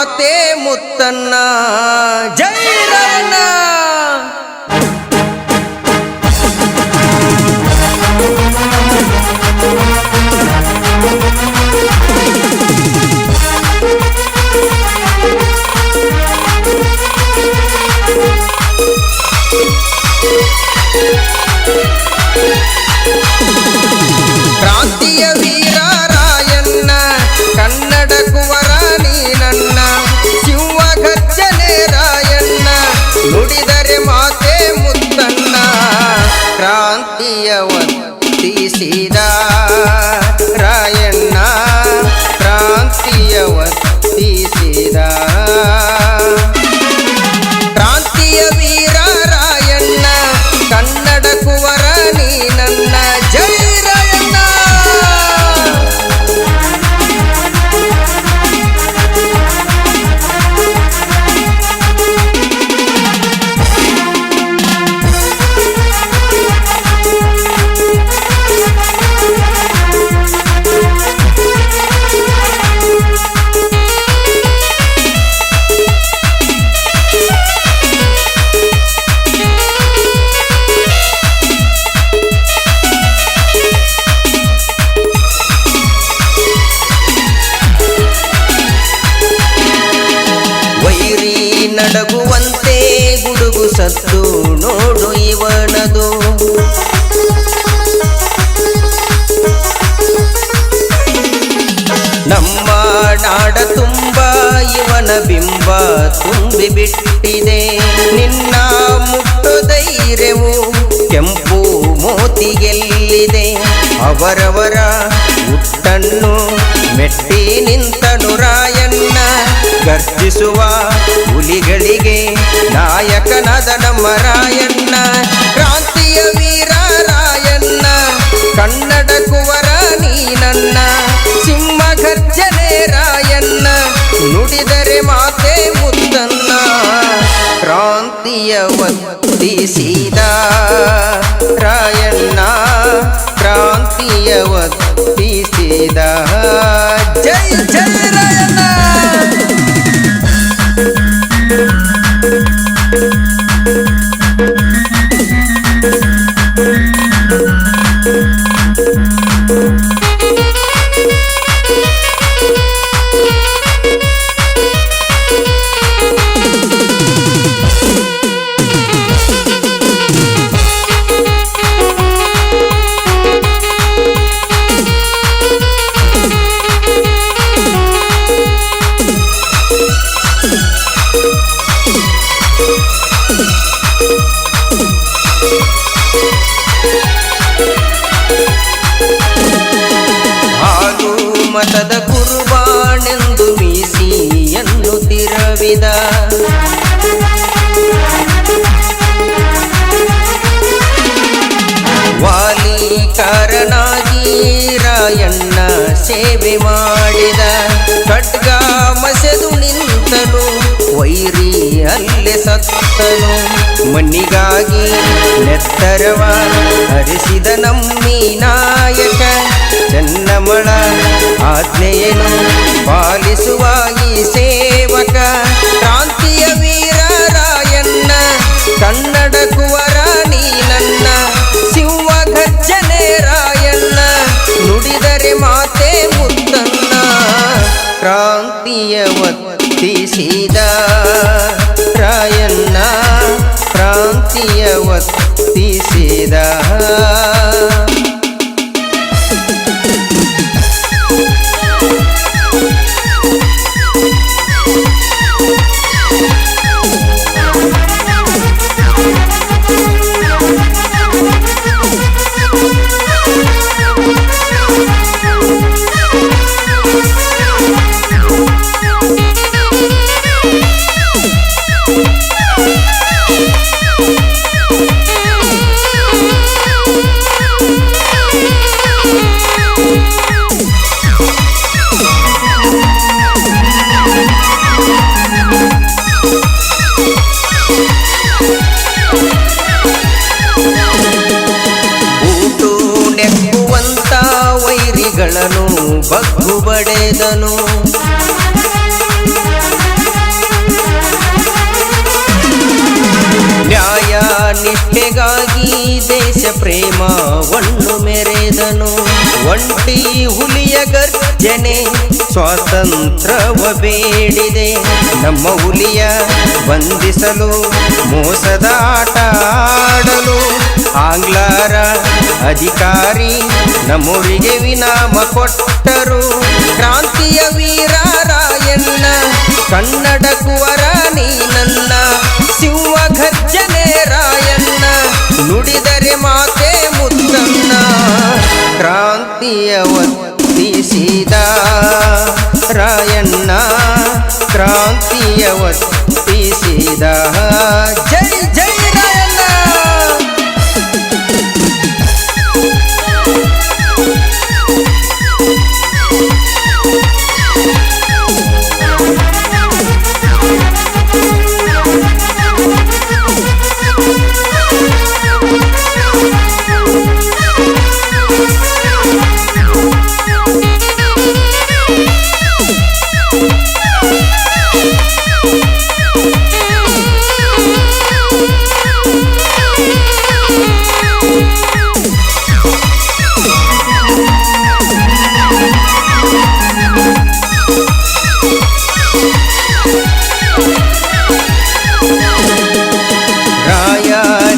ಮಾತೆ ಮುತ್ತನ್ನ. ಜೈ ರಾಯಣ್ಣ. ಕ್ರಾಂತಿಯ ವೀರ ರಾಯಣ್ಣ, ಕನ್ನಡ ಕುವರ ನೀನನ್ನ. ಶಿವ ಗರ್ಜನೆ ರಾಯಣ್ಣ, ನುಡಿದರೆ ಮಾತೆ ಮುತ್ತನ್ನ. ಕ್ರಾಂತಿಯ ಒತ್ತಿಸಿದ ರಾಯಣ್ಣ, ಕ್ರಾಂತಿಯ ಒತ್ತಿಸಿದ. ಕ್ರಾಂತಿಯ ವೀರ ರಾಯಣ್ಣ, ಕನ್ನಡ ಕುವರ ನೀನನ್ನ. ಜೈ ರಾಯಣ್ಣ. ನಡಗುವಂತೆ ಗುಡುಗು ಸತ್ತು ನೋಡು ಇವನದು. ನಮ್ಮ ನಾಡ ತುಂಬ ಇವನ ಬಿಂಬ ತುಂಬಿ ಬಿಟ್ಟಿದೆ. ನಿನ್ನ ಮುಟ್ಟು ಧೈರ್ಯವು ಕೆಂಪು ಮೋತಿಗೆಲ್ಲಿದೆ. ಅವರವರ ಹುಟ್ಟನ್ನು ಮೆಟ್ಟಿ ನಿಂತನು ರಾಯಣ್ಣ. ಗರ್ಜಿಸುವ ಹುಲಿಗಳಿಗೆ ನಾಯಕನಾದ ನಮ್ಮ ರಾಯಣ್ಣ. ಕ್ರಾಂತಿಯ ವೀರ ರಾಯಣ್ಣ, ಕನ್ನಡ ಕುವರ ನೀನನ್ನ. ಸಿಂಹ ಗರ್ಜನೆ ರಾಯಣ್ಣ, ನುಡಿದರೆ ಮಾತೆ ಮುತ್ತನ್ನ. ಕ್ರಾಂತಿಯ ಒತ್ತಿಸಿದ ರಾಯಣ್ಣ, ಕ್ರಾಂತಿಯ ಒತ್ತಿಸಿದ. ಜೈ ಜೈ ರಾಯಣ್ಣ. ಹಾಲು ಮತದ ಕುರ್ಬಾನೆಂದು ಮೀಸಿ ಎನ್ನುತ್ತಿರವಿದ. ವಾಲಿಕಾರನಾಗಿ ರಾಯಣ್ಣ ಸೇವೆ ಮಾಡಿದ. ಖಡ್ಗ ಮಸೆದು ನಿಂತನು, ವೈರಿ ಅಲ್ಲೇ ಸತ್ತನು. ಮಣ್ಣಿಗಾಗಿ ನೆತ್ತರವ ಹರಿಸಿದ ನಮ್ಮಿ ನಾಯಕ. ಚೆನ್ನಮಳ ಆಜ್ಞೆಯನ್ನು ಪಾಲಿಸುವ ಈ ಸೇವಕ. ಕ್ರಾಂತಿಯ ವೀರ ರಾಯಣ್ಣ, ಕನ್ನಡ ಕುವರ ನೀನನ್ನ. ಶಿವ ಗರ್ಜನೆ ರಾಯಣ್ಣ, ನುಡಿದರೆ ಮಾತೆ ಮುತ್ತನ್ನ. ಕ್ರಾಂತಿಯ ಒತ್ತಿಸಿದ ರಾಯಣ್ಣ, ಕ್ರಾಂತಿಯ ಒತ್ತಿಸಿದ. ಬಗ್ಗು ಬಡೆದನು. ನ್ಯಾಯ ನಿಷ್ಠೆಗಾಗಿ ದೇಶ ಪ್ರೇಮವನ್ನು ಮೆರೆದನು. ಒಂಟಿ ಹುಲಿಯ ಗರ್ಜನೆ ಸ್ವಾತಂತ್ರ್ಯವ ಬೇಡಿದೆ. ನಮ್ಮ ಹುಲಿಯ ಬಂಧಿಸಲು ಮೋಸದ ಆಟ ಆಡಲು ಆಂಗ್ಲರ ಅಧಿಕಾರಿ ನಮ್ಮೂರಿಗೆ ವಿನಾಮ ಕೊಟ್ಟರು. ಕ್ರಾಂತಿಯ ವೀರ ರಾಯಣ್ಣ ಕನ್ನಡ ಕುವರ ನೀನನ್ನ. ಸಿಂಹ ಗರ್ಜನೆ ರಾಯಣ್ಣ ನುಡಿದರೆ ಮಾತೆ ಮುತ್ತನ್ನ. ಕ್ರಾಂತಿಯ ಒತ್ತಿಸಿದ ರಾಯಣ್ಣ ಕ್ರಾಂತಿಯ ಒತ್ತಿಸಿದ. ಜೈ ಜೈ ರಾಯಣ್ಣ.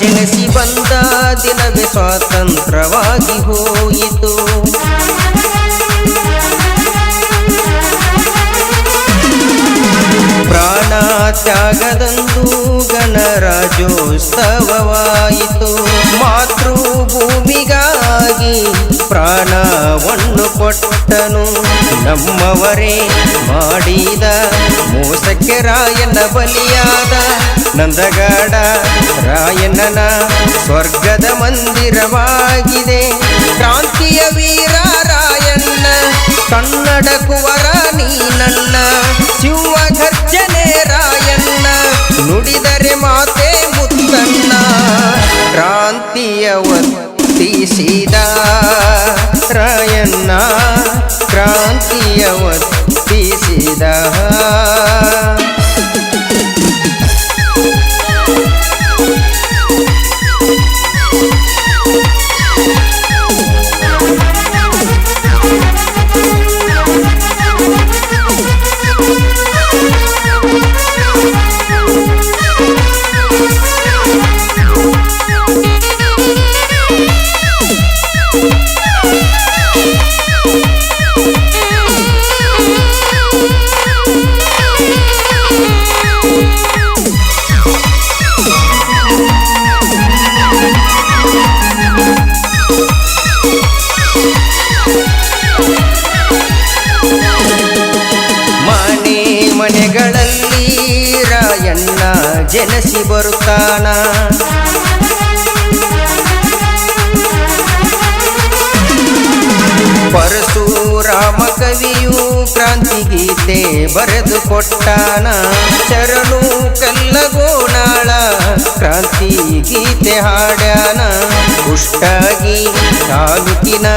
ಜನಿಸಿ ಬಂದ ದಿನವೇ ಸ್ವಾತಂತ್ರ್ಯವಾಗಿ ಹೋಯಿತು. ಪ್ರಾಣ ತ್ಯಾಗದಂದು ಗಣರಾಜ್ಯೋತ್ಸವವಾಯಿತು. ಮಾತೃಭೂಮಿಗಾಗಿ ಪ್ರಾಣವನ್ನು ಕೊಟ್ಟನು. ನಮ್ಮವರೇ ಮಾಡಿದ ಮೋಸಕ್ಕೆ ರಾಯಣ್ಣ ಬಲಿಯಾದ. ನಂದಗಡ ರಾಯಣ್ಣನ ಸ್ವರ್ಗದ ಮಂದಿರವಾಗಿದೆ. ಕ್ರಾಂತಿಯ ವೀರ ರಾಯಣ್ಣ ಕನ್ನಡ ಕುವರ ನೀನನ್ನ. ಸಿಂಹ ಗರ್ಜನೆ ರಾಯಣ್ಣ ನುಡಿದರೆ ಮಾತೆ ಮುತ್ತನ್ನ. ಕ್ರಾಂತಿಯ ಒತ್ತಿಸಿದ ರಾಯಣ್ಣ ಕ್ರಾಂತಿಯ ಒತ್ತಿಸಿದ. ಮನೆಗಳಲ್ಲಿ ರಾಯಣ್ಣ ಜನಿಸಿ ಬರುತ್ತಾನ. ಪರಶುರಾಮ ಕವಿಯು ಕ್ರಾಂತಿ ಗೀತೆ ಬರೆದು ಕೊಟ್ಟಾನ. ಶರಣು ಕಲ್ಲಗೋನಾಳ ಕ್ರಾಂತಿ ಗೀತೆ ಹಾಡ್ಯಾನ. ಕುಷ್ಟಗಿ ತಾಲೂಕಿನ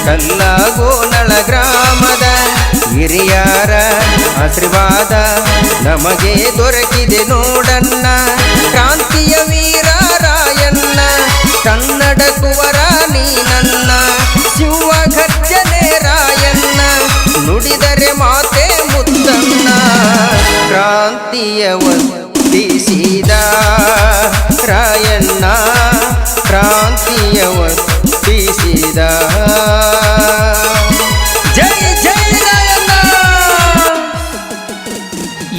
ಕಲ್ಲಗೋನಳ ಗ್ರಾಮದ ಹಿರಿಯರ ಆಶೀರ್ವಾದ ನಮಗೆ ದೊರಕಿದೆ ನೋಡಣ್ಣ. ಕ್ರಾಂತಿಯ ವೀರ ರಾಯಣ್ಣ ಕನ್ನಡ ಕುವರ ನೀನನ್ನ. ಸಿಂಹ ಗರ್ಜನೆ ರಾಯಣ್ಣ ನುಡಿದರೆ ಮಾತೆ ಮುತ್ತನ್ನ. ಕ್ರಾಂತಿಯ ಒತ್ತಿಸಿದ ರಾಯಣ್ಣ ಕ್ರಾಂತಿಯ ಒತ್ತಿಸಿದ. ಜೈ ಜೈ ರಾಯಣ್ಣ.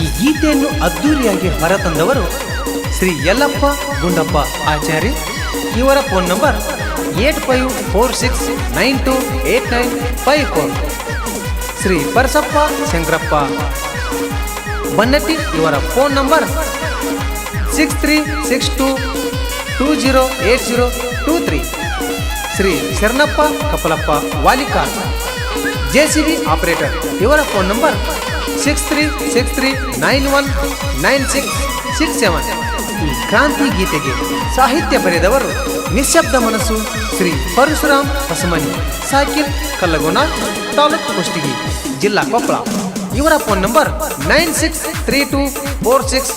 ಈ ಗೀತೆಯನ್ನು ಅದ್ದೂರಿಯಾಗಿ ಹೊರತಂದವರು ಶ್ರೀ ಯಲ್ಲಪ್ಪ ಗುಂಡಪ್ಪ ಆಚಾರ್ಯ. ಇವರ ಫೋನ್ ನಂಬರ್ 8546928954. ಶ್ರೀ ಪರಸಪ್ಪ ಶಂಕರಪ್ಪ ಬನ್ನಟ್ಟಿ. ಇವರ phone number 6362208023. Shri Sharanappa Kapalappa Valikar JCB operator. ಇವರ ಫೋನ್ ನಂಬರ್ 6363919667. ಈ ಕ್ರಾಂತಿ ಗೀತೆಗೆ ಸಾಹಿತ್ಯ ಬರೆದವರು ನಿಶ್ಶಬ್ದ ಮನಸ್ಸು ಶ್ರೀ ಪರಶುರಾಮ್ ಹೊಸಮನಿ, ಸಾಕಿರ್ ಕಲ್ಲಗೋನ, ತಾಲೂಕು ಕುಷ್ಟಗಿ, ಜಿಲ್ಲಾ ಕೊಪ್ಪಳ. ಇವರ ಫೋನ್ ನಂಬರ್ 963246